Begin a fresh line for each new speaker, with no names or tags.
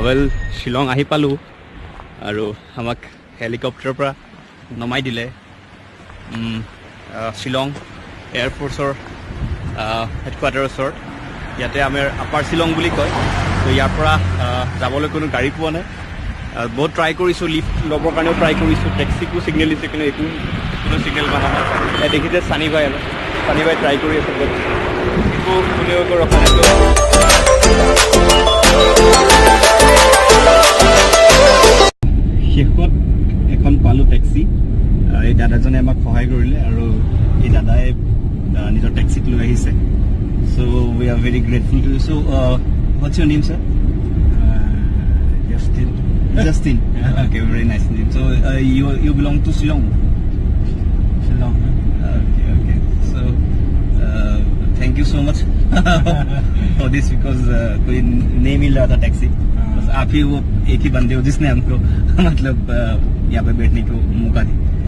well Shillong आहि पालु आरो हमाक हेलिकॉप्टर पर नमाई दिले शिलंग एयरफोर्सर हेडक्वार्टर ओसर याते आमेर अपार शिलंग बुली कय तो यार পৰা যাবলৈ কোনো গাড়ী পোৱা নাই बहुत ट्राई কৰিছো লিফট লবৰ কাৰণে ট্ৰাই কৰিছো ট্যাক্সিকো সিগনেল দিছে কিন্তু একো কোনো সিগনেল পানা নাই দেখিতে সানি ভাই ট্রাই কৰি আছে একো কোনেও ৰখা নাই শেষত এখন পালো ট্যাক্সি এই দাদাজনে আমাক সহায় কৰিলে আৰু এই দাদাই নিজৰ ট্যাক্সিত লৈ আহিছে so we are very grateful to you so what's your name sir Justin okay very nice name so you belong to Shillong okay so thank you so much for this because कोई नहीं मिल रहा था taxi bus आप ही वो एक ही बंदे हो जिसने हमको मतलब यहाँ पे बैठने को मौका दी